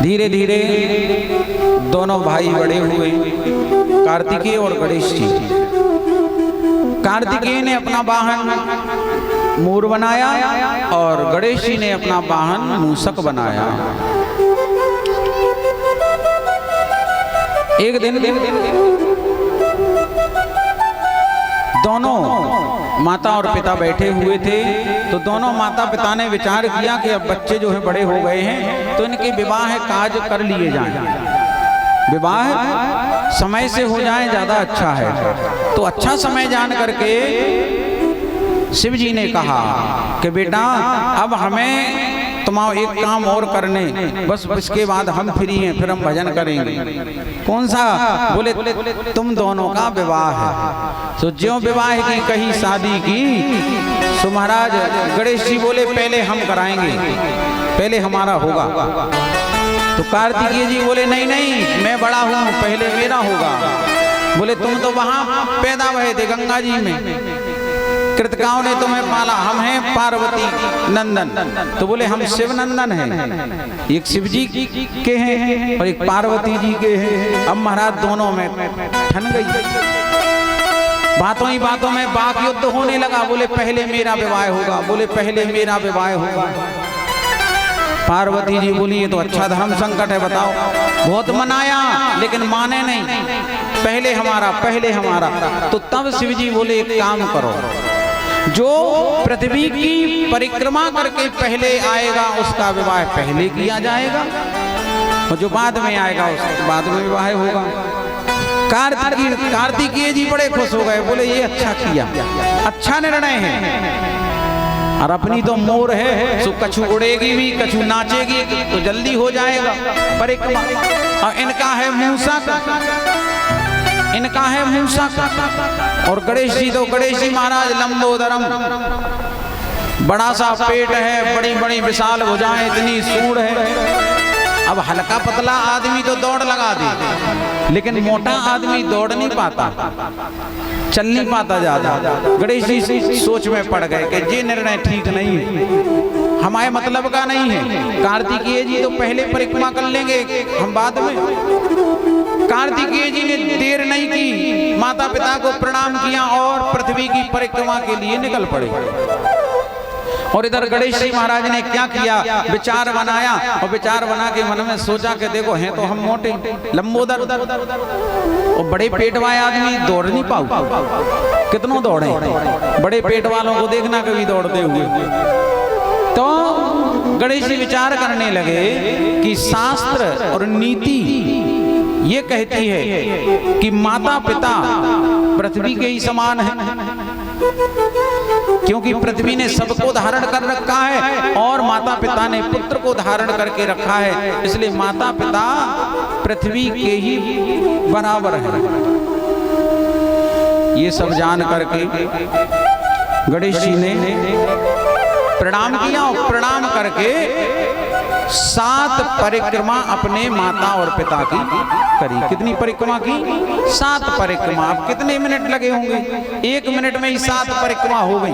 धीरे धीरे दोनों भाई बड़े हुए, कार्तिकेय और गणेश जी। कार्तिकेय ने अपना वाहन मोर बनाया और गणेश जी ने अपना वाहन मूषक बनाया। एक दिन दोनों माता और पिता बैठे हुए थे, तो दोनों माता पिता ने विचार किया कि अब बच्चे जो है बड़े हो गए हैं, तो इनके विवाह काज कर लिए जाएं, विवाह समय से हो जाए ज़्यादा अच्छा है। तो अच्छा समय जान करके शिव जी ने कहा कि बेटा अब हमें तुम्हारा एक काम और करने, बस इसके बाद हम फ्री हैं, फिर हम भजन करेंगे। कौन सा? बोले तुम दोनों का विवाह है। तो ज्यों विवाह की कही शादी की, तो महाराज गणेश जी बोले पहले हम कराएंगे, पहले हमारा होगा। तो कार्तिकेय जी बोले नहीं नहीं, मैं बड़ा हूँ, पहले मेरा होगा। बोले तुम तो वहां पैदा हुए थे गंगा जी में, कृतकाओं ने तुम्हें पाला, हम हैं पार्वती नंदन। तो बोले हम शिव नंदन हैं, एक शिव जी के हैं और एक पार्वती जी के हैं। अब महाराज दोनों में ठन गई, बातों ही बातों में वाक युद्ध होने लगा। बोले पहले मेरा विवाह होगा, बोले पहले मेरा विवाह होगा। पार्वती जी बोली ये तो अच्छा धर्म संकट है, बताओ। बहुत मनाया लेकिन माने नहीं, पहले हमारा पहले हमारा। तो तब शिव जी बोले एक काम करो, जो पृथ्वी की परिक्रमा करके पहले आएगा उसका विवाह पहले किया जाएगा, और जो बाद में आएगा उसके बाद में विवाह होगा। कार्तिकेय जी बड़े खुश हो गए, बोले ये अच्छा किया, अच्छा निर्णय है। और अपनी तो मोर है, सो कछु उड़ेगी भी, कछु नाचेगी, तो जल्दी हो जाएगा परिक्रमा। और इनका है मूषक, इनका है मूषक। और गणेश जी तो गणेश जी महाराज लंबोदरम, बड़ा सा पेट है, बड़ी बड़ी विशाल भुजाएं, इतनी सूंड है। अब हल्का पतला आदमी तो दौड़ लगा दे, लेकिन मोटा आदमी दौड़ नहीं पाता, चल नहीं पाता ज्यादा। गणेश जी सोच में पड़ गए कि ये निर्णय ठीक नहीं है, हमारे मतलब का नहीं है। कार्तिकेय जी तो पहले परिक्रमा कर लेंगे, हम बाद में। कार्तिकेय जी ने देर नहीं की, माता पिता को प्रणाम किया और पृथ्वी की परिक्रमा के लिए निकल पड़े। और इधर गणेश जी महाराज ने क्या किया, विचार बनाया, और विचार बना के मन में सोचा कि देखो हैं तो हम मोटे लंबोदर और बड़े पेट वाले आदमी दौड़ नहीं पाऊ, कितनों दौड़े, बड़े पेट वालों को देखना कभी दौड़ते हुए। तो गणेश जी विचार करने लगे कि शास्त्र और नीति ये कहती है कि माता पिता पृथ्वी के ही समान है, क्योंकि पृथ्वी ने सबको धारण कर रखा है और माता पिता ने पुत्र को धारण करके रखा है, इसलिए माता पिता पृथ्वी के ही बराबर है। ये सब जान करके गणेश जी ने प्रणाम किया और प्रणाम करके 7 परिक्रमा अपने माता और पिता की करी। कितनी परिक्रमा की? 7 परिक्रमा। अब कितने मिनट लगे होंगे? 1 मिनट में ही 7 परिक्रमा हो गई।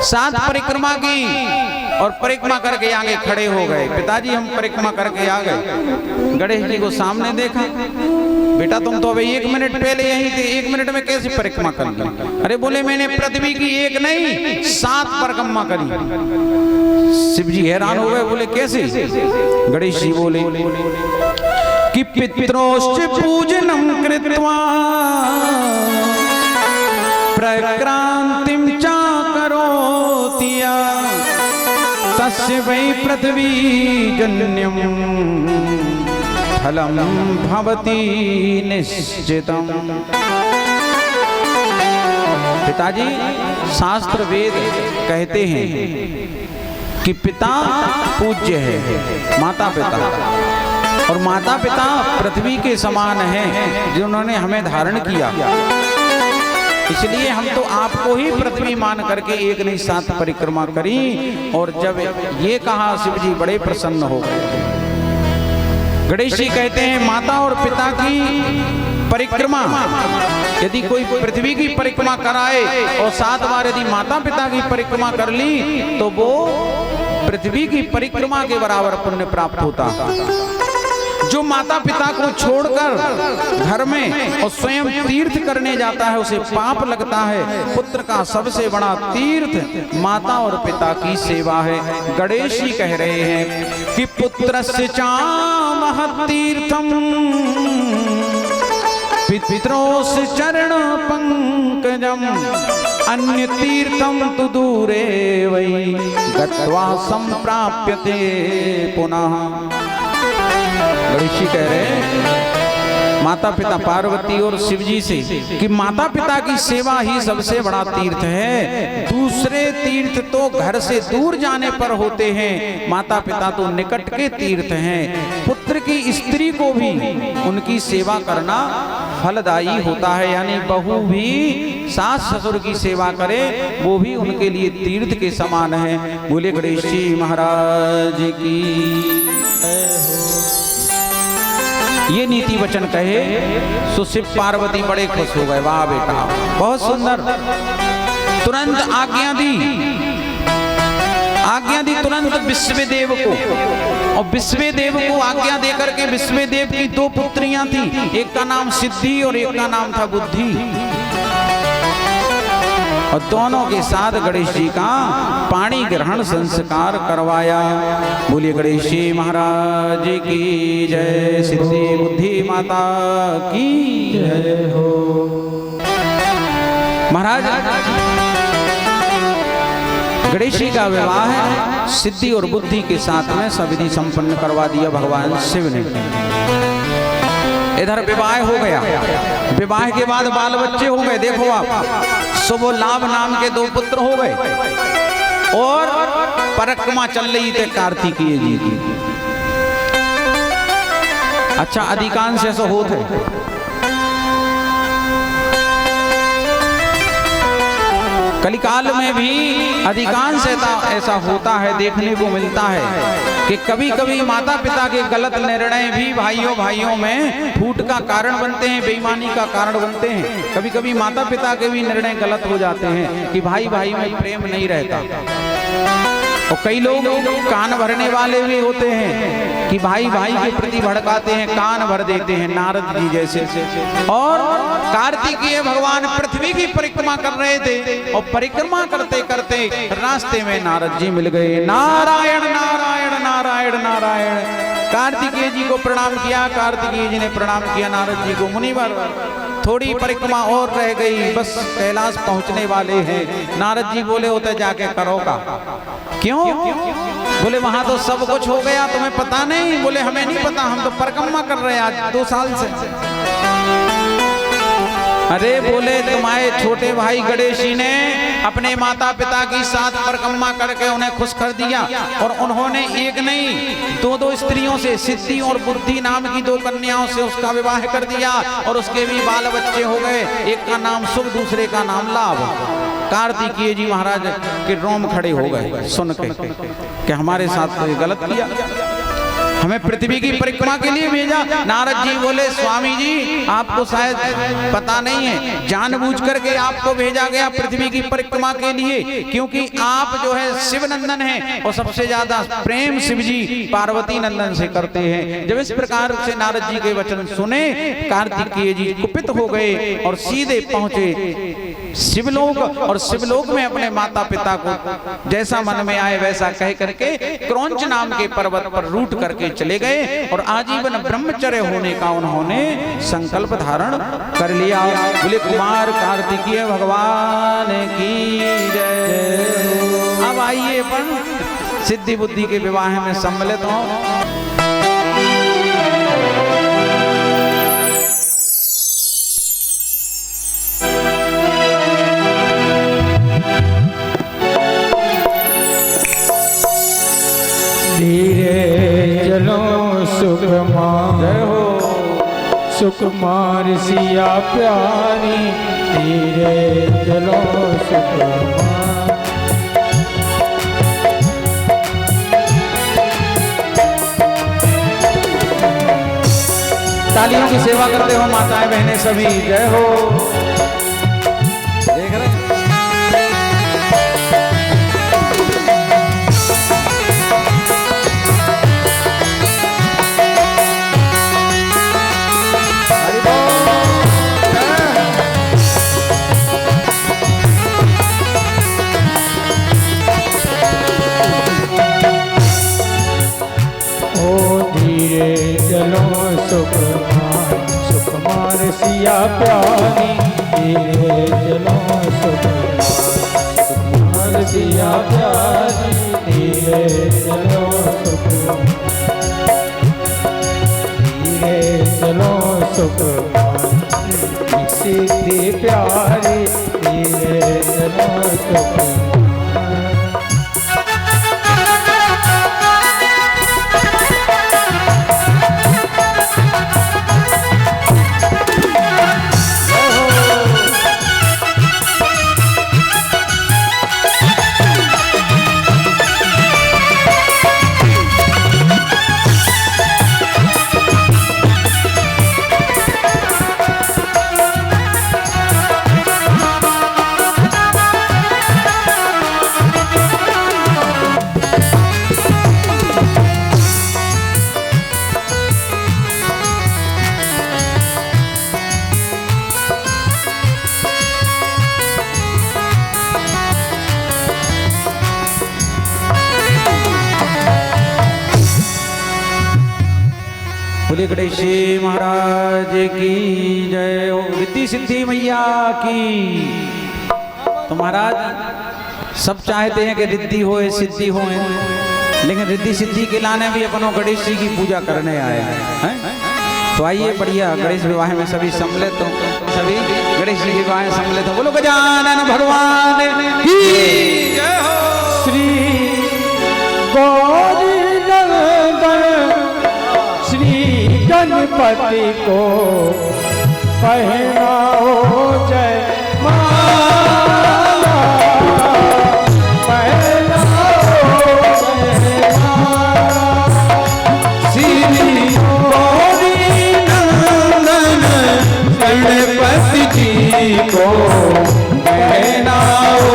7 परिक्रमा की और परिक्रमा करके आगे खड़े हो गए। पिताजी हम परिक्रमा करके आ गए। गणेश जी को सामने देखा, बेटा तुम तो अभी 1 मिनट पहले यहीं थे, 1 मिनट में कैसे परिक्रमा कर ली? अरे बोले मैंने पृथ्वी की 1 नहीं 7 परिक्रमा करी। शिव जी हैरान हो गए, बोले कैसे? गणेश जी बोले कि पितरोश्च पूजनम कृत्वा प्रक्रांतिम चा करोतिया तस्य वै पृथ्वी जन्यम फलम भवति निश्चितम। पिताजी शास्त्र वेद कहते हैं कि पिता पूज्य है, माता पिता, और माता पिता पृथ्वी के समान हैं जिन्होंने हमें धारण किया। इसलिए हम तो आपको ही पृथ्वी मान करके 1 नहीं 7 परिक्रमा करी। और जब ये कहा शिव जी बड़े प्रसन्न हो गए। गणेश जी कहते हैं माता और पिता की परिक्रमा, यदि कोई पृथ्वी की परिक्रमा कराए और 7 बार यदि माता पिता की परिक्रमा कर ली तो वो पृथ्वी की परिक्रमा के बराबर पुण्य प्राप्त होता। जो माता पिता को छोड़कर घर में और स्वयं तीर्थ करने जाता है उसे पाप लगता है। पुत्र का सबसे बड़ा तीर्थ माता और पिता की सेवा है। गणेश जी कह रहे हैं कि पुत्रस्य चा महतीर्थम पितरोस्य चरण पंकजम अन्य तीर्थम तु दूरे वै गत्वा संप्राप्यते पुनः। गणेश जी कह रहे हैं माता पिता पार्वती और शिव जी से कि माता पिता की सेवा ही सबसे बड़ा तीर्थ है। दूसरे तीर्थ तो घर से दूर जाने पर होते हैं, माता पिता तो निकट के तीर्थ हैं। पुत्र की स्त्री को भी उनकी सेवा करना फलदायी होता है, यानी बहू भी सास ससुर की सेवा करे वो भी उनके लिए तीर्थ के समान है। बोले गणेश जी महाराज की। ये नीति वचन कहे सो शिव पार्वती बड़े खुश हो गए। वाह बेटा बहुत सुंदर। तुरंत आज्ञा दी तुरंत विश्वदेव को, और विश्वदेव को आज्ञा देकर के विश्वदेव की दो पुत्रियां थी, एक का नाम सिद्धि और एक का नाम था बुद्धि, और दोनों के साथ गणेश जी का पाणी ग्रहण संस्कार करवाया। बोलिए गणेश जी महाराज की जय। सिद्धि बुद्धि माता की जय हो। महाराज गणेश जी का विवाह सिद्धि और बुद्धि के साथ में सविधि संपन्न करवा दिया भगवान शिव ने। इधर विवाह हो गया, विवाह के बाद बाल बच्चे हो गए। देखो आप, शुभ लाभ नाम के दो पुत्र हो गए, और परिक्रमा चल रही थी कार्तिकेय जी की। अच्छा अधिकांश ऐसा होता है, कलिकाल में भी अधिकांश ऐसा होता है, देखने को मिलता है कि कभी कभी माता पिता के गलत निर्णय भी भाइयों में फूट का कारण बनते हैं, बेईमानी का कारण बनते हैं। कभी कभी माता पिता के भी निर्णय गलत हो जाते हैं कि भाई भाई में प्रेम नहीं रहता। और कई लोग कान भरने वाले भी होते हैं कि भाई भाई के प्रति भड़काते हैं, कान भर देते हैं, नारद जी जैसे। और कार्तिकेय भगवान पृथ्वी की परिक्रमा कर रहे थे, और परिक्रमा करते करते रास्ते में नारद जी मिल गए। नारायण नारायण नारायण नारायण। कार्तिकेय जी को प्रणाम किया, कार्तिकेय जी ने प्रणाम किया नारद जी को। मुनिवर थोड़ी परिक्रमा और रह गई, बस कैलाश पहुंचने वाले हैं। नारद जी बोले होते जाके करोगा। क्यों? बोले वहां तो सब कुछ हो गया, तुम्हें पता नहीं? बोले हमें नहीं पता, हम तो परिक्रमा कर रहे हैं आज 2 साल से। अरे बोले तुम्हारे छोटे भाई गणेश जी ने अपने माता पिता की साथ परिक्रमा करके उन्हें खुश कर दिया, और उन्होंने एक नहीं 2 स्त्रियों से, सिद्धि और बुद्धि नाम की 2 कन्याओं से उसका विवाह कर दिया, और उसके भी बाल बच्चे हो गए। एक का नाम शुभ, दूसरे का नाम लाभ। कार्तिकेय जी महाराज के रोम खड़े हो गए सुन के कि हमारे साथ तो गलत किया, हमें पृथ्वी की परिक्रमा के लिए भेजा। नारद जी बोले स्वामी जी आपको शायद पता नहीं है, जानबूझ करके आपको भेजा गया पृथ्वी की परिक्रमा के लिए, क्योंकि आप जो है शिव नंदन हैं, और सबसे ज्यादा प्रेम शिव जी पार्वती नंदन से करते हैं। जब इस प्रकार से नारद जी के वचन सुने, कार्तिकेय जी कुपित हो गए और सीधे पहुंचे शिवलोक, और शिवलोक में अपने माता पिता को जैसा मन में आए वैसा कह करके क्रौंच नाम के पर्वत पर रूट करके चले गए, और आजीवन ब्रह्मचर्य होने का उन्होंने संकल्प धारण कर लिया। बोले कुमार कार्तिकेय भगवान की जय। अब आइए अपन सिद्धि बुद्धि के विवाह में सम्मिलित हो। धीरे चलो सुकुमार, जय हो सुकुमार सिया प्यारी, धीरे चलो सुकुमार। तालियों की सेवा करते हो माताएं बहनें सभी, जय हो। देख रहे ओ धीरे चलो सुकुमार सिया प्यारी, धीरे चलो सुकुमार सिया प्यारी, धीरे चलो धीरे चलो सुकुमार सिद्धि प्यारी, धीरे चलो सुकुमार। बोले गणेश महाराज की जय हो। रिद्धि सिद्धि मैया की। तो महाराज सब चाहते हैं कि रिद्धि होए सिद्धि होए, लेकिन रिद्धि सिद्धि के लाने भी अपनों गणेश जी की पूजा करने आए हैं। तो आइए बढ़िया गणेश विवाह में सभी सम्मिलित हो, सभी गणेश जी के विवाह में सम्मिलित हो। बोलो गजानन भगवान की जय हो। श्री गौरी नंदन श्री गणपति को पहनाओ जय माला, पहनाओ जय माला। श्री गौरी नंदन गणपति जी को पहनाओ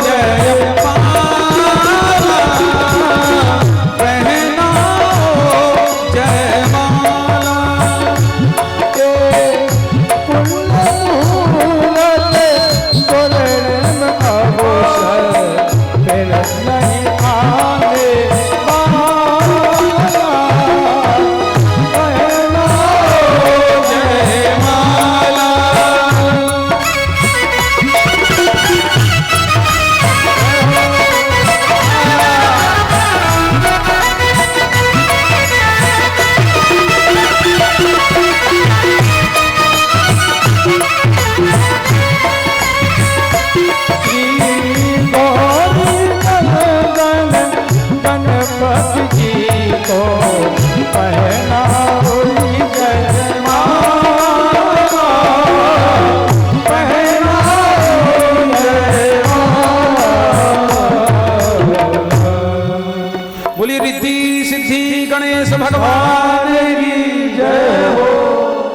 जय माला, पहनाओ जय माला। के पुण्यमूर्त स्वर्णम अवसर फिर नहीं आने वाला, पहनाओ जय माला। श्री गौरी नंदन गणपति जी को पहनाओ जय माला, पहनाओ जय माला। बोलिए रिद्धि सिद्धि गणेश भगवान